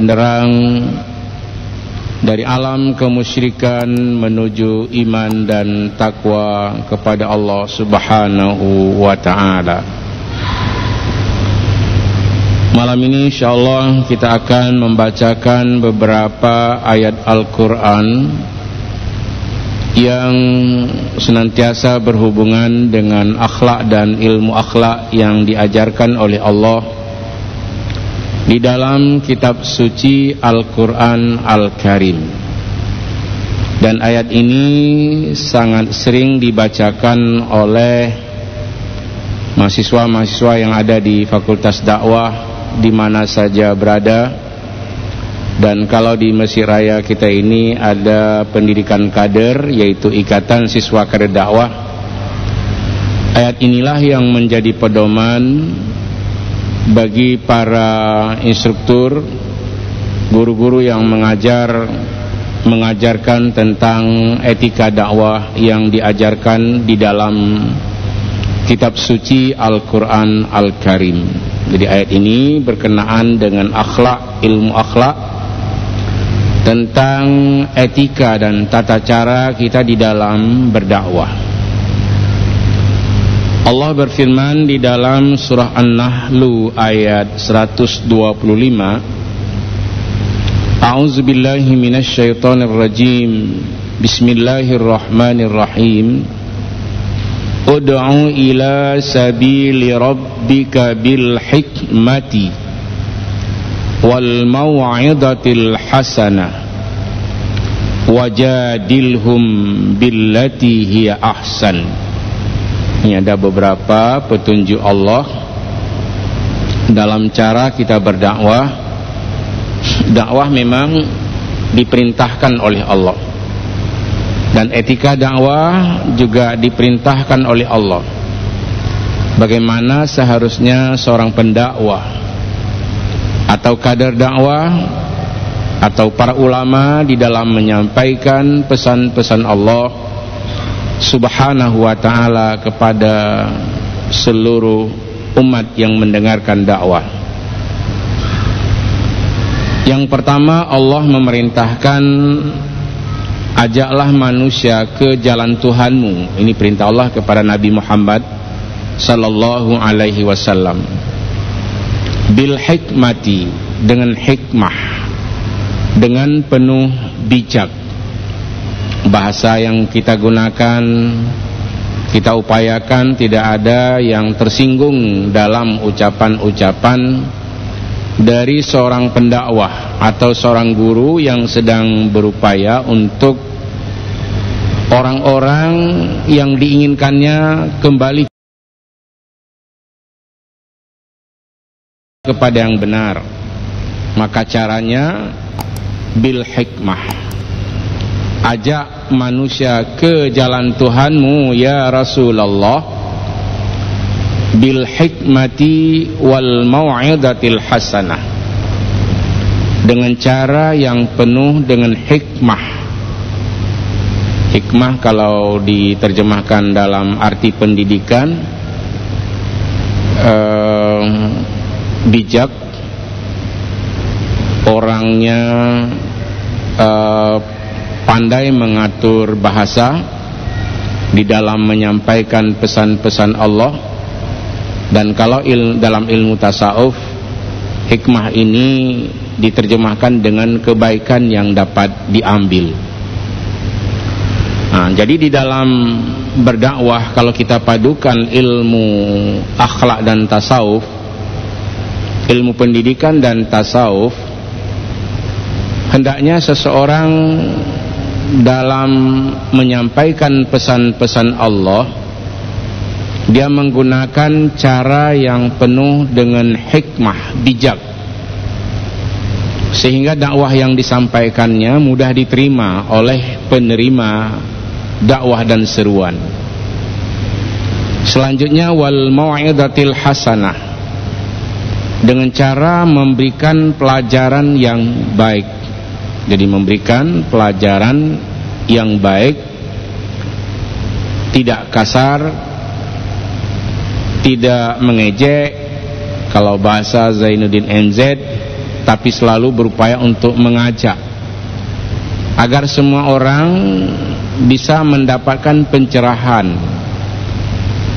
Menerang dari alam kemusyrikan menuju iman dan takwa kepada Allah Subhanahu wa ta'ala. Malam ini insyaallah kita akan membacakan beberapa ayat Al-Quran yang senantiasa berhubungan dengan akhlak dan ilmu akhlak yang diajarkan oleh Allah di dalam kitab suci Al-Quran Al-Karim. Dan ayat ini sangat sering dibacakan oleh mahasiswa-mahasiswa yang ada di Fakultas Dakwah di mana saja berada. Dan kalau di Mesir Raya kita ini ada pendidikan kader, yaitu Ikatan Siswa Kader Dakwah. Ayat inilah yang menjadi pedoman bagi para instruktur, guru-guru yang mengajarkan tentang etika dakwah yang diajarkan di dalam kitab suci Al-Quran Al-Karim. Jadi ayat ini berkenaan dengan akhlak, ilmu akhlak, tentang etika dan tata cara kita di dalam berdakwah. Allah berfirman di dalam surah An-Nahl ayat 125, A'udzubillahi minasyaitonirrajim. Bismillahirrahmanirrahim. Ud'u ila sabili rabbika bil hikmati wal mau'izatil hasanah wajadilhum billati hiya ahsan. Ini ada beberapa petunjuk Allah dalam cara kita berdakwah. Dakwah memang diperintahkan oleh Allah, dan etika dakwah juga diperintahkan oleh Allah. Bagaimana seharusnya seorang pendakwah atau kader dakwah atau para ulama di dalam menyampaikan pesan-pesan Allah Subhanahu wa ta'ala kepada seluruh umat yang mendengarkan dakwah. Yang pertama, Allah memerintahkan, ajaklah manusia ke jalan Tuhanmu. Ini perintah Allah kepada Nabi Muhammad sallallahu alaihi wasallam. Bil hikmati, dengan hikmah, dengan penuh bijak. Bahasa yang kita gunakan, kita upayakan tidak ada yang tersinggung dalam ucapan-ucapan dari seorang pendakwah atau seorang guru yang sedang berupaya untuk orang-orang yang diinginkannya kembali kepada yang benar. Maka caranya bil hikmah. Ajak manusia ke jalan Tuhanmu ya Rasulullah bil hikmati wal mau'izatil hasanah, dengan cara yang penuh dengan hikmah. Hikmah kalau diterjemahkan dalam arti pendidikan, bijak, orangnya pandai mengatur bahasa di dalam menyampaikan pesan-pesan Allah. Dan kalau dalam ilmu tasawuf, hikmah ini diterjemahkan dengan kebaikan yang dapat diambil. Nah, jadi di dalam berdakwah, kalau kita padukan ilmu akhlak dan tasawuf, ilmu pendidikan dan tasawuf, hendaknya seseorang dalam menyampaikan pesan-pesan Allah, dia menggunakan cara yang penuh dengan hikmah, bijak, sehingga dakwah yang disampaikannya mudah diterima oleh penerima dakwah dan seruan. Selanjutnya wal mau'izatil hasanah, dengan cara memberikan pelajaran yang baik. Jadi memberikan pelajaran yang baik, tidak kasar, tidak mengejek. Kalau bahasa Zainuddin NZ, tapi selalu berupaya untuk mengajak agar semua orang bisa mendapatkan pencerahan,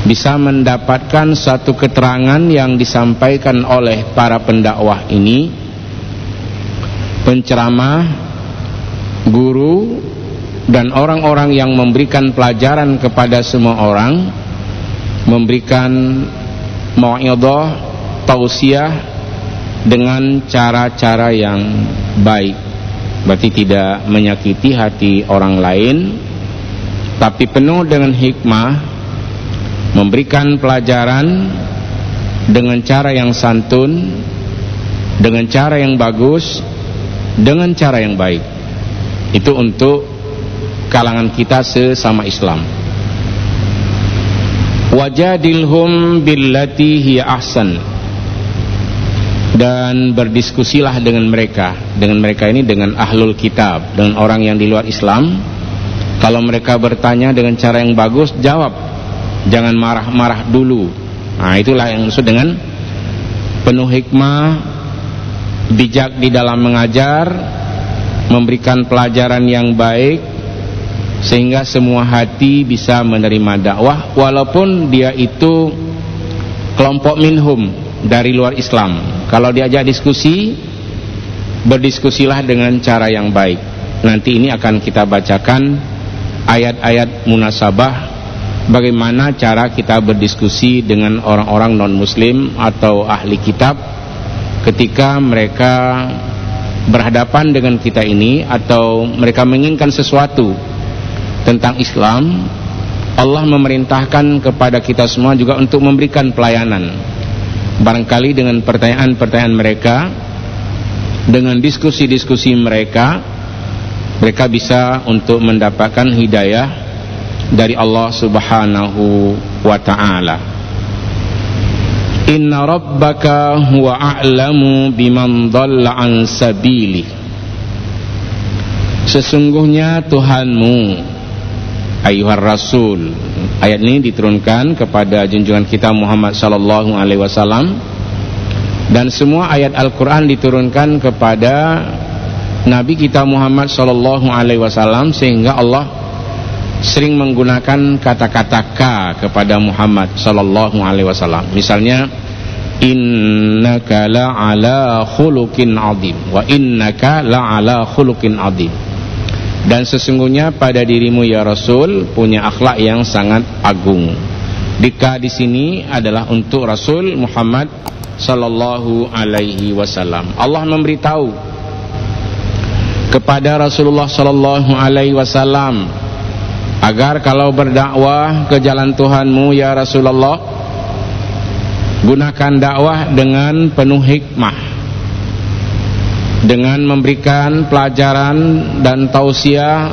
bisa mendapatkan satu keterangan yang disampaikan oleh para pendakwah ini, penceramah, guru, dan orang-orang yang memberikan pelajaran kepada semua orang, memberikan mau'idhah, tausiah dengan cara-cara yang baik. Berarti tidak menyakiti hati orang lain, tapi penuh dengan hikmah, memberikan pelajaran dengan cara yang santun, dengan cara yang bagus, dengan cara yang baik. Itu untuk kalangan kita sesama Islam. Wajadilhum billati hiya ahsan, dan berdiskusilah dengan mereka. Dengan mereka ini dengan ahlul kitab, dengan orang yang di luar Islam. Kalau mereka bertanya dengan cara yang bagus, jawab, jangan marah-marah dulu. Nah, itulah yang maksud dengan penuh hikmah, bijak di dalam mengajar, memberikan pelajaran yang baik, sehingga semua hati bisa menerima dakwah, walaupun dia itu kelompok minhum dari luar Islam. Kalau diajak diskusi, berdiskusilah dengan cara yang baik. Nanti ini akan kita bacakan ayat-ayat munasabah bagaimana cara kita berdiskusi dengan orang-orang non-muslim atau ahli kitab ketika mereka berhadapan dengan kita ini, atau mereka menginginkan sesuatu tentang Islam. Allah memerintahkan kepada kita semua juga untuk memberikan pelayanan. Barangkali dengan pertanyaan-pertanyaan mereka, dengan diskusi-diskusi mereka, mereka bisa untuk mendapatkan hidayah dari Allah Subhanahu wa ta'ala. Inna rabbaka huwa a'lamu biman dhalla an sabili. Sesungguhnya Tuhanmu, ayuhar rasul. Ayat ini diturunkan kepada junjungan kita Muhammad sallallahu alaihi wasallam, dan semua ayat Al-Qur'an diturunkan kepada Nabi kita Muhammad sallallahu alaihi wasallam, sehingga Allah sering menggunakan kata-kata ka kepada Muhammad sallallahu alaihi wasallam. Misalnya, innaka la'ala khuluqin 'adzim, wa innaka la'ala khuluqin 'adzim. Dan sesungguhnya pada dirimu ya Rasul punya akhlak yang sangat agung. Dika di sini adalah untuk Rasul Muhammad sallallahu alaihi wasallam. Allah memberitahu kepada Rasulullah sallallahu alaihi wasallam agar kalau berdakwah ke jalan Tuhanmu ya Rasulullah, gunakan dakwah dengan penuh hikmah, dengan memberikan pelajaran dan tausiah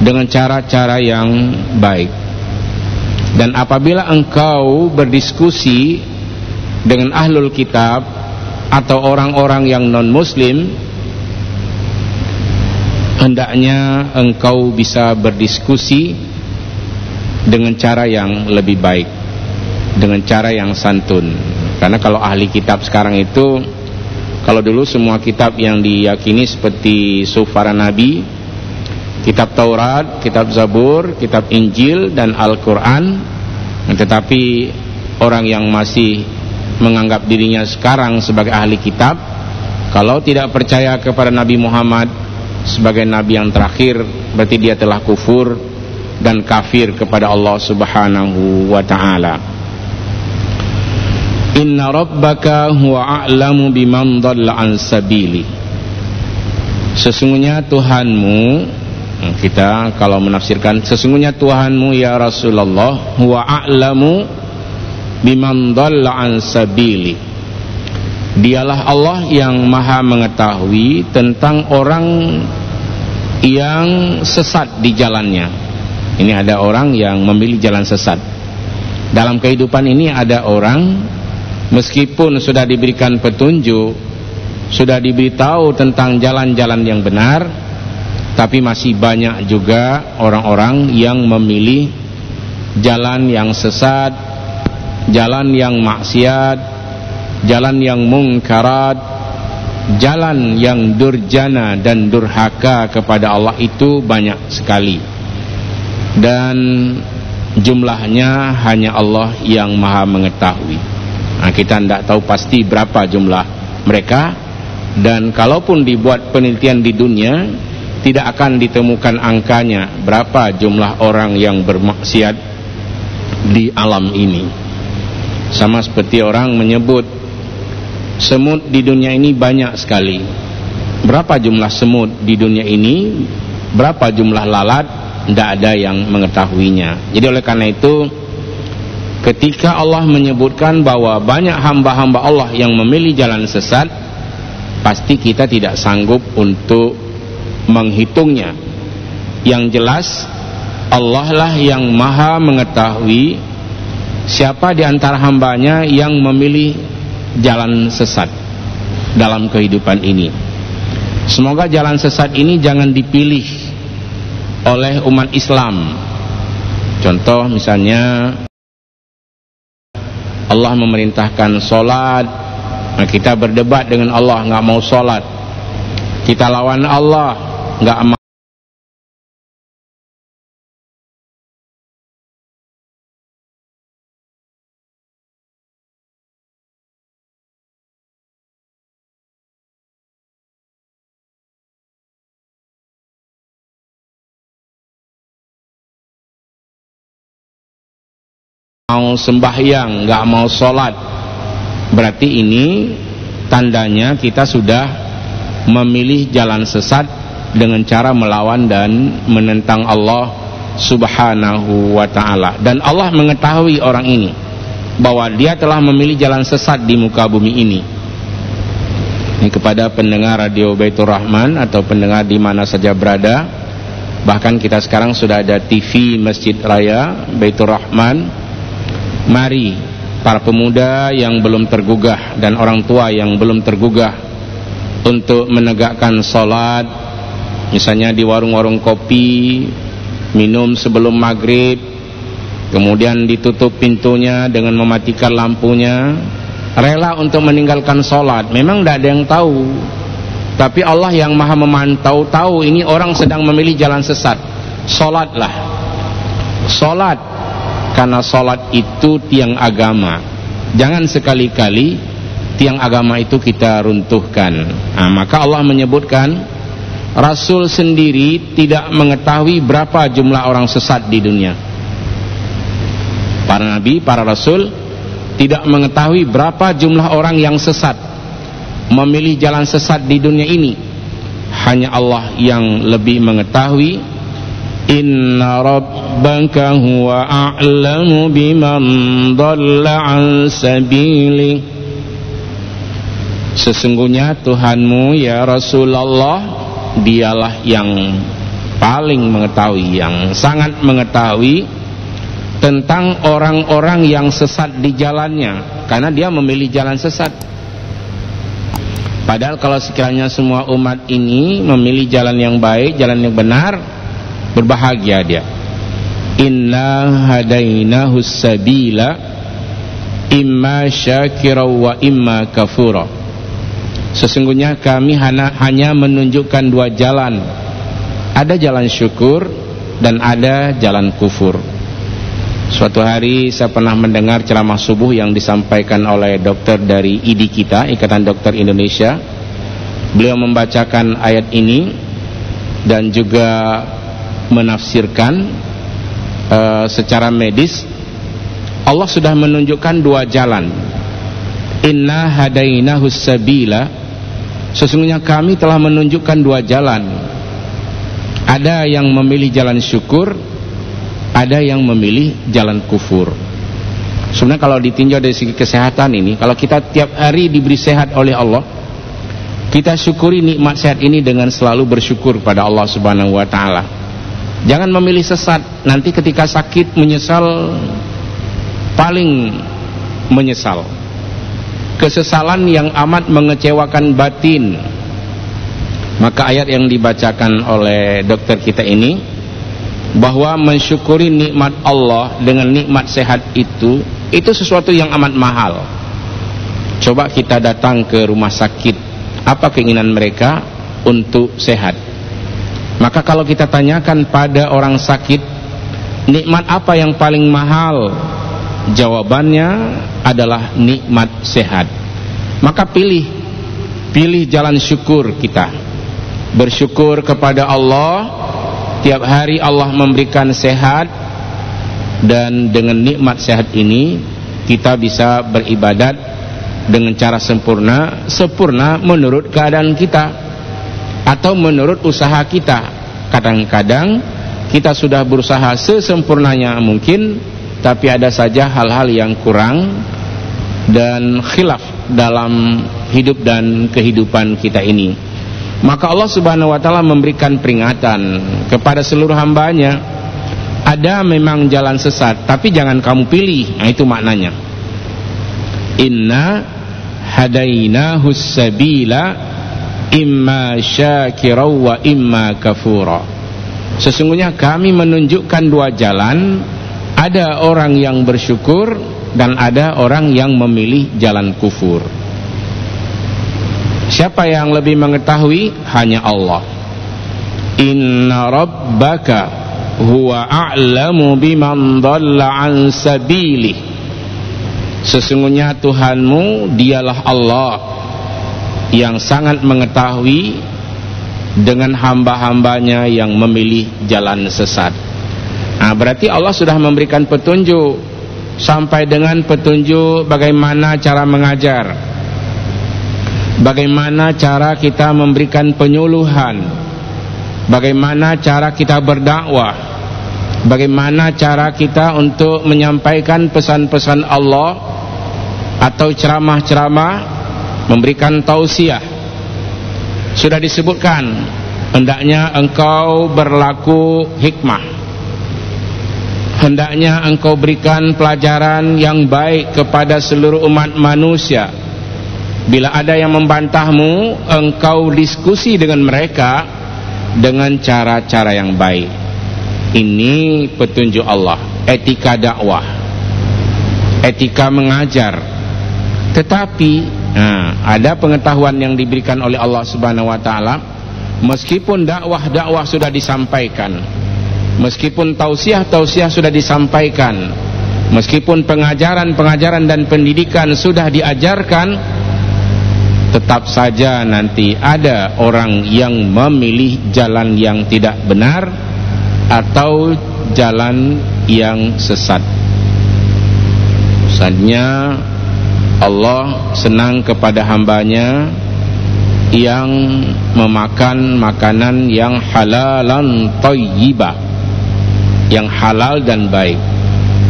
dengan cara-cara yang baik. Dan apabila engkau berdiskusi dengan ahlul kitab atau orang-orang yang non-muslim, hendaknya engkau bisa berdiskusi dengan cara yang lebih baik, dengan cara yang santun. Karena kalau ahli kitab sekarang itu, kalau dulu semua kitab yang diyakini seperti Suhuf Nabi, kitab Taurat, kitab Zabur, kitab Injil, dan Al-Quran. Tetapi orang yang masih menganggap dirinya sekarang sebagai ahli kitab, kalau tidak percaya kepada Nabi Muhammad sebagai Nabi yang terakhir, berarti dia telah kufur dan kafir kepada Allah Subhanahu wa ta'ala. Inna rabbaka huwa a'lamu biman dhalla an sabili. Sesungguhnya Tuhanmu, kita kalau menafsirkan, sesungguhnya Tuhanmu ya Rasulullah huwa a'lamu biman dhalla an sabili. Dialah Allah yang maha mengetahui tentang orang yang sesat di jalannya. Ini ada orang yang memilih jalan sesat. Dalam kehidupan ini ada orang meskipun sudah diberikan petunjuk, sudah diberitahu tentang jalan-jalan yang benar, tapi masih banyak juga orang-orang yang memilih jalan yang sesat, jalan yang maksiat, jalan yang mungkarat, jalan yang durjana dan durhaka kepada Allah itu banyak sekali, dan jumlahnya hanya Allah yang maha mengetahui. Kita tidak tahu pasti berapa jumlah mereka, dan kalaupun dibuat penelitian di dunia tidak akan ditemukan angkanya berapa jumlah orang yang bermaksiat di alam ini. Sama seperti orang menyebut semut di dunia ini banyak sekali. Berapa jumlah semut di dunia ini, berapa jumlah lalat, tidak ada yang mengetahuinya. Jadi oleh karena itu, ketika Allah menyebutkan bahwa banyak hamba-hamba Allah yang memilih jalan sesat, pasti kita tidak sanggup untuk menghitungnya. Yang jelas Allah lah yang maha mengetahui siapa di antara hambanya yang memilih jalan sesat dalam kehidupan ini. Semoga jalan sesat ini jangan dipilih oleh umat Islam. Contoh misalnya Allah memerintahkan sholat, nah kita berdebat dengan Allah, nggak mau sholat. Kita lawan Allah, nggak mau sembahyang, nggak mau sholat. Berarti ini tandanya kita sudah memilih jalan sesat dengan cara melawan dan menentang Allah subhanahu wa ta'ala. Dan Allah mengetahui orang ini bahwa dia telah memilih jalan sesat di muka bumi ini. Ini kepada pendengar Radio Baitur Rahman atau pendengar di mana saja berada. Bahkan kita sekarang sudah ada TV Masjid Raya Baitur Rahman. Mari para pemuda yang belum tergugah dan orang tua yang belum tergugah untuk menegakkan sholat, misalnya di warung-warung kopi, minum sebelum maghrib, kemudian ditutup pintunya dengan mematikan lampunya, rela untuk meninggalkan sholat. Memang tidak ada yang tahu, tapi Allah yang maha memantau tahu ini orang sedang memilih jalan sesat. Sholatlah, sholat, karena sholat itu tiang agama. Jangan sekali-kali tiang agama itu kita runtuhkan. Maka Allah menyebutkan Rasul sendiri tidak mengetahui berapa jumlah orang sesat di dunia. Para nabi, para rasul tidak mengetahui berapa jumlah orang yang sesat, memilih jalan sesat di dunia ini. Hanya Allah yang lebih mengetahui. Inna rabbaka huwa a'lamu biman dhalla an sabili. Sesungguhnya Tuhanmu ya Rasulullah, dialah yang paling mengetahui, yang sangat mengetahui tentang orang-orang yang sesat di jalannya, karena dia memilih jalan sesat. Padahal kalau sekiranya semua umat ini memilih jalan yang baik, jalan yang benar, berbahagia dia. Inna hadainahu sabila imma syakira wa imma kafura. Sesungguhnya kami hanya menunjukkan dua jalan. Ada jalan syukur dan ada jalan kufur. Suatu hari saya pernah mendengar ceramah subuh yang disampaikan oleh dokter dari IDI kita, Ikatan Dokter Indonesia. Beliau membacakan ayat ini dan juga menafsirkan secara medis. Allah sudah menunjukkan dua jalan. Inna hadainahu sabila, sesungguhnya kami telah menunjukkan dua jalan. Ada yang memilih jalan syukur, ada yang memilih jalan kufur. Sebenarnya kalau ditinjau dari segi kesehatan ini, kalau kita tiap hari diberi sehat oleh Allah, kita syukuri nikmat sehat ini dengan selalu bersyukur pada Allah subhanahu wa ta'ala. Jangan memilih sesat, nanti ketika sakit menyesal, paling menyesal. Kesesalan yang amat mengecewakan batin. Maka ayat yang dibacakan oleh dokter kita ini, bahwa mensyukuri nikmat Allah dengan nikmat sehat itu sesuatu yang amat mahal. Coba kita datang ke rumah sakit Apa keinginan mereka? Untuk sehat. Maka kalau kita tanyakan pada orang sakit, nikmat apa yang paling mahal? Jawabannya adalah nikmat sehat. Maka pilih jalan syukur kita. Bersyukur kepada Allah. Tiap hari Allah memberikan sehat, dan dengan nikmat sehat ini kita bisa beribadat dengan cara sempurna menurut keadaan kita atau menurut usaha kita. Kadang-kadang kita sudah berusaha sesempurnanya mungkin, tapi ada saja hal-hal yang kurang dan khilaf dalam hidup dan kehidupan kita ini. Maka Allah Subhanahu wa ta'ala memberikan peringatan kepada seluruh hambanya. Ada memang jalan sesat, tapi jangan kamu pilih. Nah, itu maknanya. Inna hadainahus sabila imma syakira wa imma kafura. Sesungguhnya kami menunjukkan dua jalan. Ada orang yang bersyukur dan ada orang yang memilih jalan kufur. Siapa yang lebih mengetahui? Hanya Allah. Inna rabbaka huwa a'lamu biman dhalla an sabilih. Sesungguhnya Tuhanmu dialah Allah yang sangat mengetahui dengan hamba-hambanya yang memilih jalan sesat. Nah, berarti Allah sudah memberikan petunjuk, sampai dengan petunjuk bagaimana cara mengajar, bagaimana cara kita memberikan penyuluhan, bagaimana cara kita berdakwah, bagaimana cara kita untuk menyampaikan pesan-pesan Allah atau ceramah-ceramah, memberikan tausiah. Sudah disebutkan, hendaknya engkau berlaku hikmah, hendaknya engkau berikan pelajaran yang baik kepada seluruh umat manusia. Bila ada yang membantahmu, engkau diskusi dengan mereka dengan cara-cara yang baik. Ini petunjuk Allah, etika dakwah, etika mengajar. Tetapi ada pengetahuan yang diberikan oleh Allah Subhanahu wa ta'ala. Meskipun dakwah sudah disampaikan, meskipun tausiah sudah disampaikan, meskipun pengajaran dan pendidikan sudah diajarkan, tetap saja nanti ada orang yang memilih jalan yang tidak benar atau jalan yang sesat. Misalnya Allah senang kepada hambanya yang memakan makanan yang halalan thayyibah, yang halal dan baik.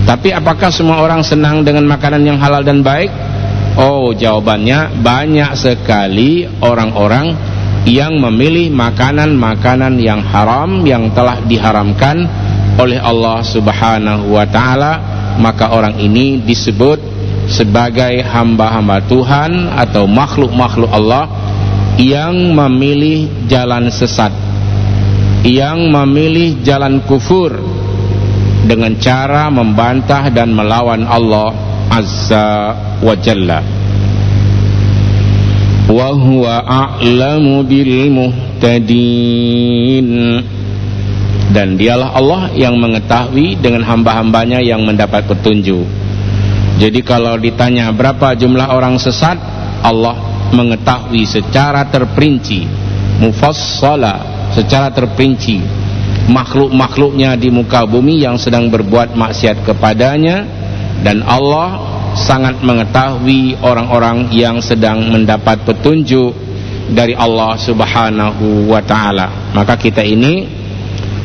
Tapi apakah semua orang senang dengan makanan yang halal dan baik? Oh, jawabannya banyak sekali orang-orang yang memilih makanan-makanan yang haram, yang telah diharamkan oleh Allah Subhanahu wa ta'ala. Maka orang ini disebut sebagai hamba-hamba Tuhan atau makhluk-makhluk Allah yang memilih jalan sesat, yang memilih jalan kufur dengan cara membantah dan melawan Allah Azza wa Jalla. Wa huwa a'lamu bil muhtadin. Dan dialah Allah yang mengetahui dengan hamba-hambanya yang mendapat petunjuk. Jadi kalau ditanya berapa jumlah orang sesat, Allah mengetahui secara terperinci, mufassala, secara terperinci makhluk-makhluknya di muka bumi yang sedang berbuat maksiat kepadanya. Dan Allah sangat mengetahui orang-orang yang sedang mendapat petunjuk dari Allah Subhanahu wa ta'ala. Maka kita ini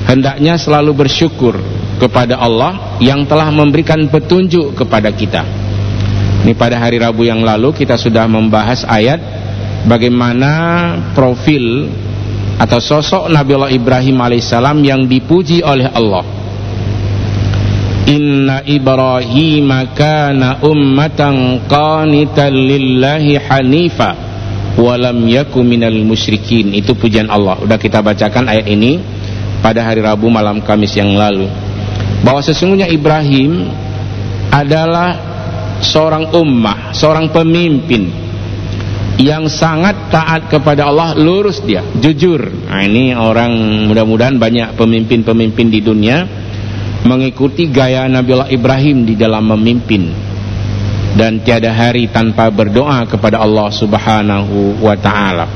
hendaknya selalu bersyukur kepada Allah yang telah memberikan petunjuk kepada kita. Ini pada hari Rabu yang lalu kita sudah membahas ayat bagaimana profil atau sosok Nabiullah Ibrahim alaihissalam yang dipuji oleh Allah. Inna Ibrahim kana ummatan qanitan lillahi hanifa wa lam yaku minal musyrikin. Itu pujian Allah. Udah kita bacakan ayat ini pada hari Rabu malam Kamis yang lalu, bahwa sesungguhnya Ibrahim adalah seorang ummah, seorang pemimpin, yang sangat taat kepada Allah, lurus dia, jujur. Nah, ini orang, mudah-mudahan banyak pemimpin-pemimpin di dunia mengikuti gaya Nabiullah Ibrahim di dalam memimpin, dan tiada hari tanpa berdoa kepada Allah Subhanahu wa ta'ala.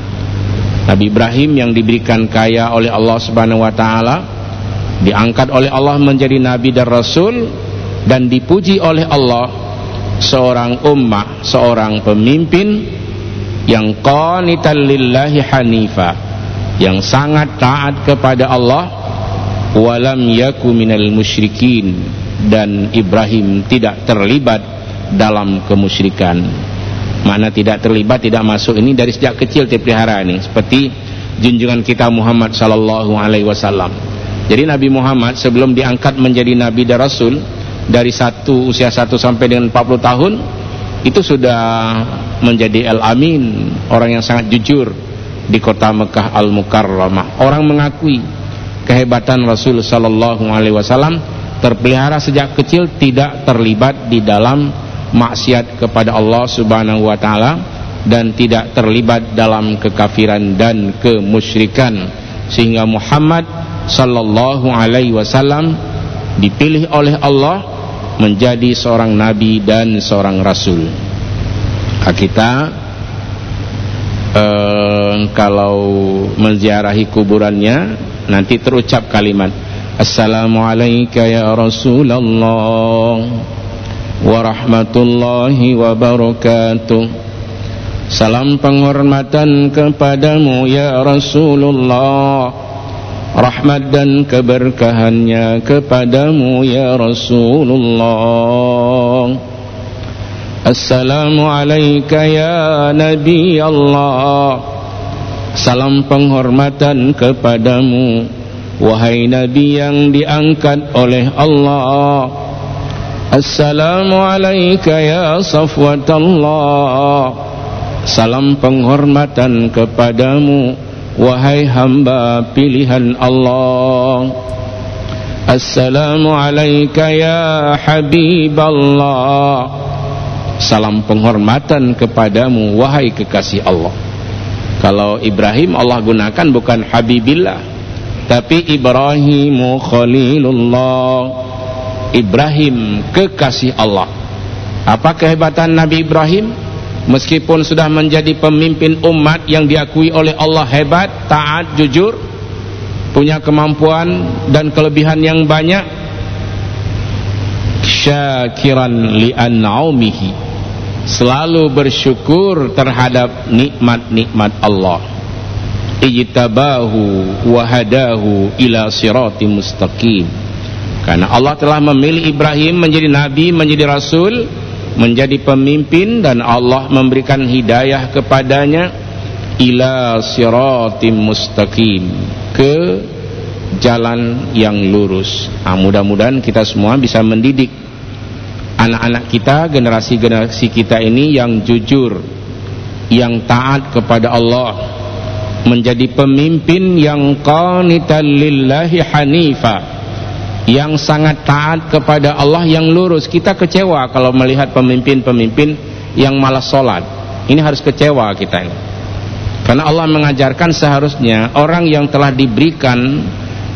Nabi Ibrahim yang diberikan kaya oleh Allah Subhanahu wa ta'ala, diangkat oleh Allah menjadi nabi dan rasul, dan dipuji oleh Allah, seorang ummah, seorang pemimpin yang qanitan lillahi hanifa, yang sangat taat kepada Allah, walam yaku minal musyrikin, dan Ibrahim tidak terlibat dalam kemusyrikan. Mana tidak terlibat, tidak masuk, ini dari sejak kecil dipelihara ini, seperti junjungan kita Muhammad sallallahu alaihi wasallam. Jadi Nabi Muhammad sebelum diangkat menjadi nabi dan rasul, dari usia 1 sampai dengan 40 tahun itu sudah menjadi al-amin, orang yang sangat jujur di kota Mekah al-Mukarramah. Orang mengakui kehebatan Rasul sallallahu alaihi wasallam, terpelihara sejak kecil tidak terlibat di dalam maksiat kepada Allah Subhanahu wa taala, dan tidak terlibat dalam kekafiran dan kemusyrikan, sehingga Muhammad sallallahu alaihi wasallam dipilih oleh Allah menjadi seorang nabi dan seorang rasul. Kita kalau menziarahi kuburannya nanti terucap kalimat Assalamualaikum ya Rasulullah wa rahmatullahi wa barakatuh. Salam penghormatan kepadamu ya Rasulullah, rahmat dan keberkahannya kepadamu ya Rasulullah. Assalamualaikum ya Nabi Allah, salam penghormatan kepadamu wahai Nabi yang diangkat oleh Allah. Assalamualaikum ya Safwatallah, salam penghormatan kepadamu wahai hamba pilihan Allah. Assalamualaikum ya Habiballah, salam penghormatan kepadamu wahai kekasih Allah. Kalau Ibrahim Allah gunakan bukan Habibillah, tapi Ibrahimu Khalilullah, Ibrahim kekasih Allah. Apa kehebatan Nabi Ibrahim? Meskipun sudah menjadi pemimpin umat yang diakui oleh Allah hebat, taat, jujur, punya kemampuan dan kelebihan yang banyak, syakiran li'an'aumihi, selalu bersyukur terhadap nikmat-nikmat Allah. Ijtabahu wa hadahu ila siratim mustaqim, karena Allah telah memilih Ibrahim menjadi nabi, menjadi rasul, menjadi pemimpin, dan Allah memberikan hidayah kepadanya ila siratim mustaqim, ke jalan yang lurus. Mudah-mudahan kita semua bisa mendidik anak-anak kita, generasi-generasi kita ini yang jujur, yang taat kepada Allah, menjadi pemimpin yang qanitan lillahi hanifa, yang sangat taat kepada Allah, yang lurus. Kita kecewa kalau melihat pemimpin-pemimpin yang malas sholat. Ini harus kecewa kita ini, karena Allah mengajarkan seharusnya orang yang telah diberikan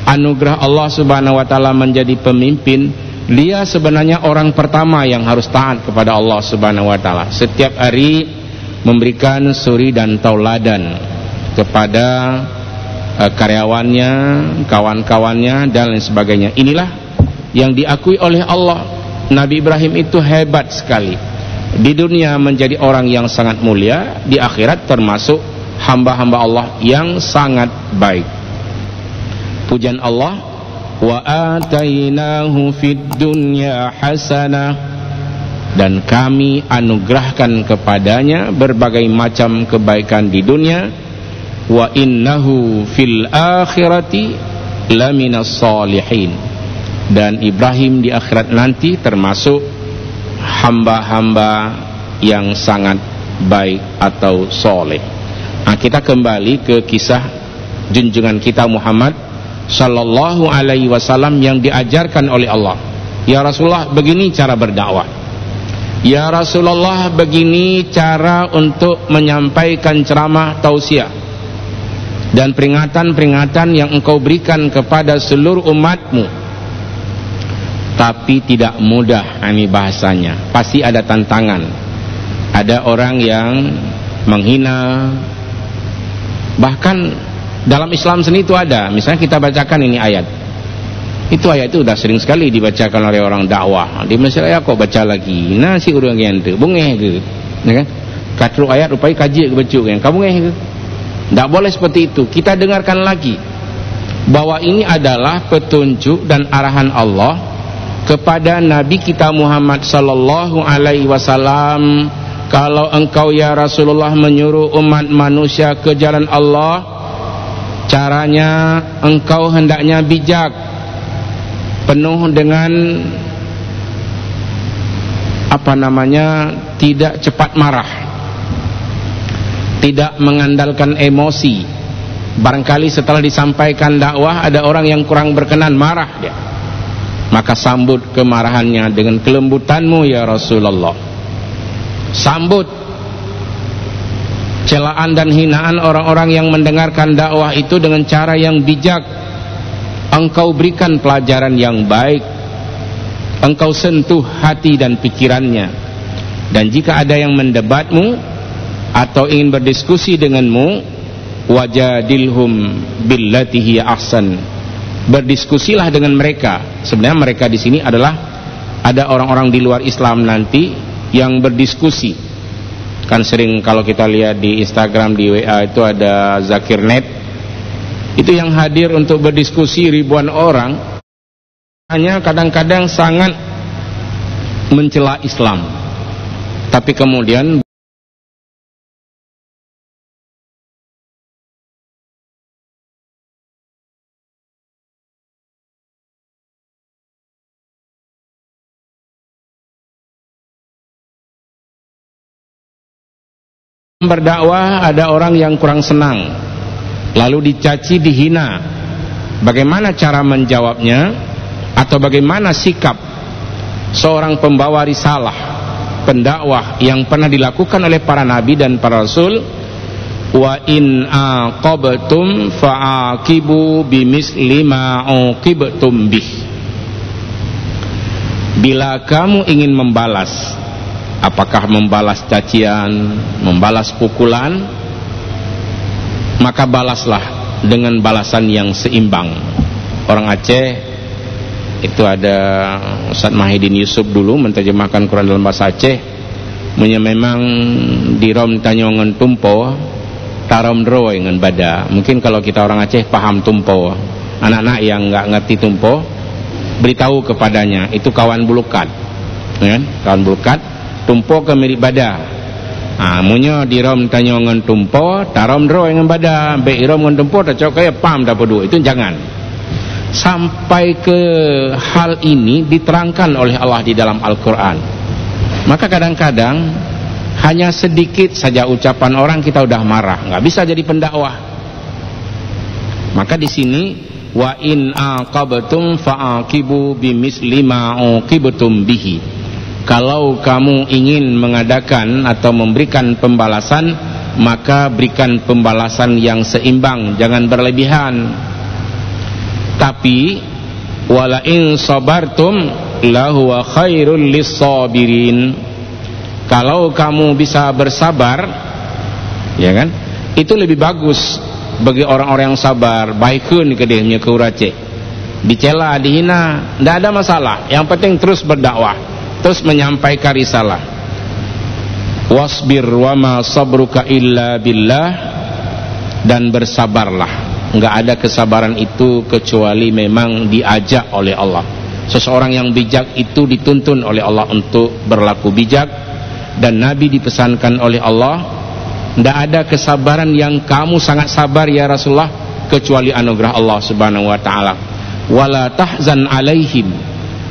anugerah Allah Subhanahu wa ta'ala menjadi pemimpin, dia sebenarnya orang pertama yang harus taat kepada Allah Subhanahu wa ta'ala. Setiap hari memberikan suri dan tauladan kepada karyawannya, kawan-kawannya, dan lain sebagainya. Inilah yang diakui oleh Allah. Nabi Ibrahim itu hebat sekali. Di dunia menjadi orang yang sangat mulia, di akhirat termasuk hamba-hamba Allah yang sangat baik. Pujian Allah, wa atainahu fid dunya hasanah, dan kami anugerahkan kepadanya berbagai macam kebaikan di dunia. Wa innahu fil akhirati laminas salihin, dan Ibrahim di akhirat nanti termasuk hamba-hamba yang sangat baik atau soleh. Kita kembali ke kisah junjungan kita Muhammad sallallahu alaihi wasallam yang diajarkan oleh Allah. Ya Rasulullah, begini cara berdakwah. "Ya Rasulullah, begini cara untuk menyampaikan ceramah tausiah dan peringatan-peringatan yang engkau berikan kepada seluruh umatmu, tapi tidak mudah." Ini bahasanya, pasti ada tantangan. Ada orang yang menghina, bahkan dalam Islam sendiri itu ada. Misalnya kita bacakan ini ayat, itu ayat itu sudah sering sekali dibacakan oleh orang dakwah di Mesir. Ya kok baca lagi, nah si orang yang tu bungeh ke, ya kan? Kata ayat rupai kaji ke baca kan, kamu bungeh ke? Tak boleh seperti itu. Kita dengarkan lagi bahwa ini adalah petunjuk dan arahan Allah kepada Nabi kita Muhammad sallallahu alaihi wasallam. Kalau engkau ya Rasulullah menyuruh umat manusia ke jalan Allah, caranya engkau hendaknya bijak, penuh dengan tidak cepat marah, tidak mengandalkan emosi. Barangkali setelah disampaikan dakwah ada orang yang kurang berkenan, marah dia, maka sambut kemarahannya dengan kelembutanmu ya Rasulullah. Sambut celaan dan hinaan orang-orang yang mendengarkan dakwah itu dengan cara yang bijak. Engkau berikan pelajaran yang baik, engkau sentuh hati dan pikirannya. Dan jika ada yang mendebatmu atau ingin berdiskusi denganmu, wajadilhum billati hiya ahsan, berdiskusilah dengan mereka. Sebenarnya mereka di sini adalah ada orang-orang di luar Islam nanti yang berdiskusi. Kan sering kalau kita lihat di Instagram, di WA itu ada Zakirnet, itu yang hadir untuk berdiskusi ribuan orang, hanya kadang-kadang sangat mencela Islam, tapi kemudian berdakwah ada orang yang kurang senang, lalu dicaci, dihina. Bagaimana cara menjawabnya, atau bagaimana sikap seorang pembawa risalah, pendakwah yang pernah dilakukan oleh para nabi dan para rasul? Wa in aqabtum fa'aqibu bimisli ma uqibtum bih. Bila kamu ingin membalas, apakah membalas cacian, membalas pukulan, maka balaslah dengan balasan yang seimbang. Orang Aceh itu ada Ustaz Mahidin Yusuf dulu menterjemahkan Quran dalam bahasa Aceh, memang di rom tanyongan tumpo tarom dro dengan bada. Mungkin kalau kita orang Aceh paham tumpo, anak-anak yang nggak ngerti tumpo, beritahu kepadanya itu kawan bulukat, ya? Kawan bulukat tumpo ke mirip bada. Munyo di rom tanyongan tumpo tarom dro dengan bada, be rom ngan tumpo tak cok kayak pam dapat dua. Itu jangan. Sampai ke hal ini diterangkan oleh Allah di dalam Al-Quran. Maka kadang-kadang hanya sedikit saja ucapan orang kita udah marah, nggak bisa jadi pendakwah. Maka di sini wa in aqabtum fa'aqibu bimisli ma uqibtum bihi. Kalau kamu ingin mengadakan atau memberikan pembalasan, maka berikan pembalasan yang seimbang, jangan berlebihan. Tapi wala in sabartum lahuwa khairul lis-sabirin. Kalau kamu bisa bersabar, ya kan? Itu lebih bagus bagi orang-orang yang sabar. Baikun ke dia nya ke urace. Dicela, dihina, tidak ada masalah. Yang penting terus berdakwah, terus menyampaikan risalah. Wasbir wa ma sabruka illa billah, dan bersabarlah. Enggak ada kesabaran itu kecuali memang diajak oleh Allah. Seseorang yang bijak itu dituntun oleh Allah untuk berlaku bijak, dan Nabi dipesankan oleh Allah, enggak ada kesabaran yang kamu sangat sabar ya Rasulullah kecuali anugerah Allah Subhanahu wa taala. Wala tahzan alaihim,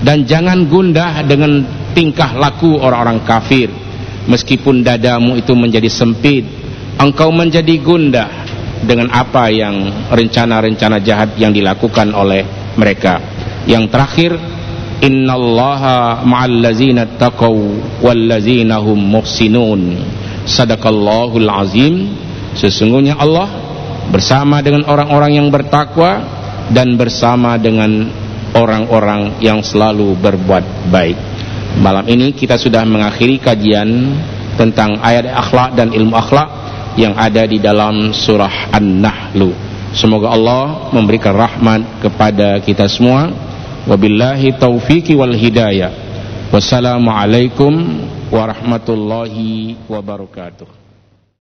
dan jangan gundah dengan tingkah laku orang-orang kafir. Meskipun dadamu itu menjadi sempit, engkau menjadi gundah dengan apa yang rencana-rencana jahat yang dilakukan oleh mereka. Yang terakhir, innallaha ma'al ladzina taqaw wal ladzina hum muhsinun. Sadaqallahul azim. Sesungguhnya Allah bersama dengan orang-orang yang bertakwa dan bersama dengan orang-orang yang selalu berbuat baik. Malam ini kita sudah mengakhiri kajian tentang ayat akhlak dan ilmu akhlak yang ada di dalam surah An-Nahl. Semoga Allah memberikan rahmat kepada kita semua. Wabillahi taufiqi wal hidayah. Wassalamualaikum warahmatullahi wabarakatuh.